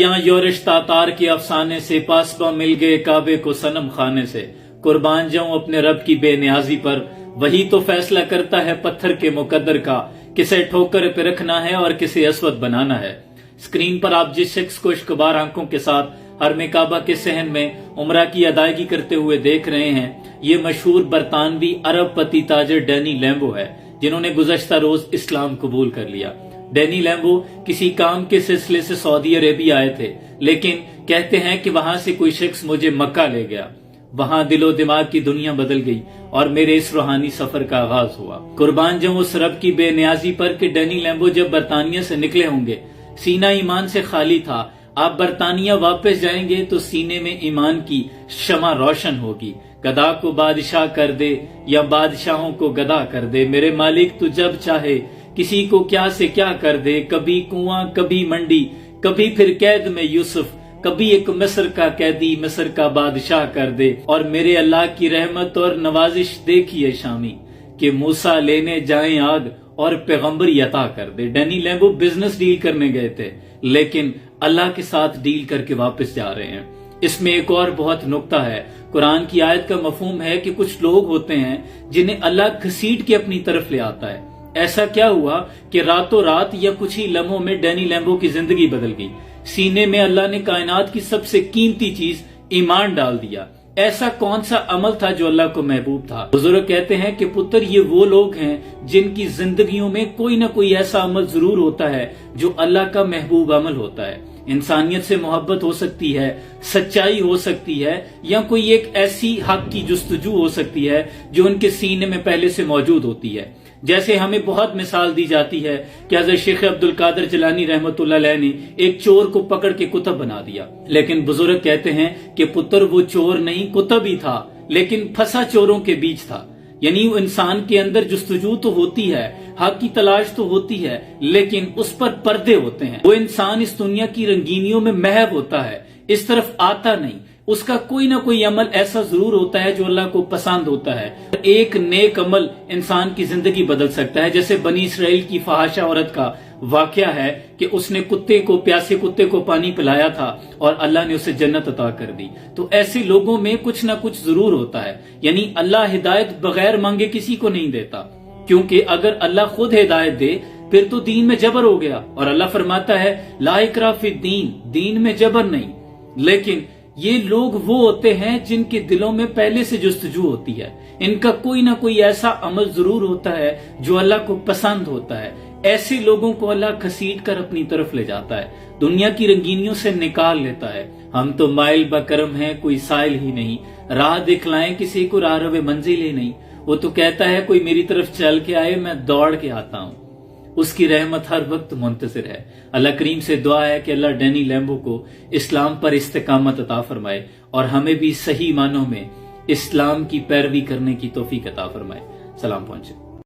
यहाँ योरिश तातार के अफसाने से पासबा मिल गए काबे को सनम खाने से। कुर्बान जाऊं अपने रब की बेनियाजी पर, वही तो फैसला करता है पत्थर के मुकद्दर का, किसे ठोकर पे रखना है और किसे अस्वद बनाना है। स्क्रीन पर आप जिस शख्स को इश्कबार आंखों के साथ हरमे काबा के सहन में उम्रा की अदायगी करते हुए देख रहे हैं, ये मशहूर बरतानवी अरब पति ताजर डैनी लैम्बो है, जिन्होंने गुज़श्ता रोज इस्लाम कबूल कर लिया। डैनी लैम्बो किसी काम के सिलसिले से सऊदी अरेबिया आए थे, लेकिन कहते हैं कि वहां से कोई शख्स मुझे मक्का ले गया। वहां दिलो दिमाग की दुनिया बदल गई और मेरे इस रूहानी सफर का आगाज हुआ। कुर्बान जाऊं उस रब की बेनियाजी पर कि डैनी लैम्बो जब बरतानिया से निकले होंगे, सीना ईमान से खाली था। आप बरतानिया वापस जाएंगे तो सीने में ईमान की शमा रोशन होगी। गधा को बादशाह कर दे या बादशाहों को गधा कर दे, मेरे मालिक तू जब चाहे किसी को क्या से क्या कर दे। कभी कुआं, कभी मंडी, कभी फिर कैद में यूसुफ, कभी एक मिस्र का कैदी मिस्र का बादशाह कर दे। और मेरे अल्लाह की रहमत और नवाजिश देखिए शामी कि मूसा लेने जाएं आग और पैगंबर अता कर दे। डैनी लैम्बो बिजनेस डील करने गए थे, लेकिन अल्लाह के साथ डील करके वापस जा रहे हैं। इसमें एक और बहुत नुक्ता है। कुरान की आयत का मफहूम है कि कुछ लोग होते हैं जिन्हें अल्लाह घसीट के अपनी तरफ ले आता है। ऐसा क्या हुआ कि रातों रात या कुछ ही लम्हों में डैनी लैम्बो की जिंदगी बदल गई। सीने में अल्लाह ने कायनात की सबसे कीमती चीज ईमान डाल दिया। ऐसा कौन सा अमल था जो अल्लाह को महबूब था? बुजुर्ग कहते हैं कि पुत्र, ये वो लोग हैं जिनकी जिंदगियों में कोई ना कोई ऐसा अमल जरूर होता है जो अल्लाह का महबूब अमल होता है। इंसानियत से मोहब्बत हो सकती है, सच्चाई हो सकती है, या कोई एक ऐसी हक की जुस्तजू हो सकती है जो उनके सीने में पहले से मौजूद होती है। जैसे हमें बहुत मिसाल दी जाती है कि हज़रत शेख अब्दुल कादिर जिलानी रहमतुल्लाह अलैह ने एक चोर को पकड़ के कुतुब बना दिया, लेकिन बुजुर्ग कहते हैं कि पुत्र वो चोर नहीं कुतुब ही था, लेकिन फंसा चोरों के बीच था। यानी वो इंसान के अंदर जुस्तजू तो होती है, हक की तलाश तो होती है, लेकिन उस पर पर्दे होते हैं। वो इंसान इस दुनिया की रंगीनियों में महव होता है, इस तरफ आता नहीं। उसका कोई ना कोई अमल ऐसा जरूर होता है जो अल्लाह को पसंद होता है। एक नेक अमल इंसान की जिंदगी बदल सकता है। जैसे बनी इसराइल की फहाशा औरत का वाकया है कि उसने प्यासे कुत्ते को पानी पिलाया था और अल्लाह ने उसे जन्नत अता कर दी। तो ऐसे लोगों में कुछ ना कुछ जरूर होता है। यानी अल्लाह हिदायत बगैर मांगे किसी को नहीं देता, क्योंकि अगर अल्लाह खुद हिदायत दे फिर तो दीन में जबर हो गया। और अल्लाह फरमाता है ला इकराह फिद्दीन, दीन में जबर नहीं। लेकिन ये लोग वो होते हैं जिनके दिलों में पहले से जुस्तजू होती है। इनका कोई ना कोई ऐसा अमल जरूर होता है जो अल्लाह को पसंद होता है। ऐसे लोगों को अल्लाह घसीट कर अपनी तरफ ले जाता है, दुनिया की रंगीनियों से निकाल लेता है। हम तो माइल बकरम हैं, कोई साइल ही नहीं, राह दिखलाएं किसी को राह रवे मंजिल ही नहीं। वो तो कहता है कोई मेरी तरफ चल के आए, मैं दौड़ के आता हूं। उसकी रहमत हर वक्त मुंतज़िर है। अल्लाह करीम से दुआ है कि अल्लाह डैनी लैम्बो को इस्लाम पर इस्तिकामत अता फरमाए और हमें भी सही मानों में इस्लाम की पैरवी करने की तौफीक अता फरमाए। सलाम पहुंचे।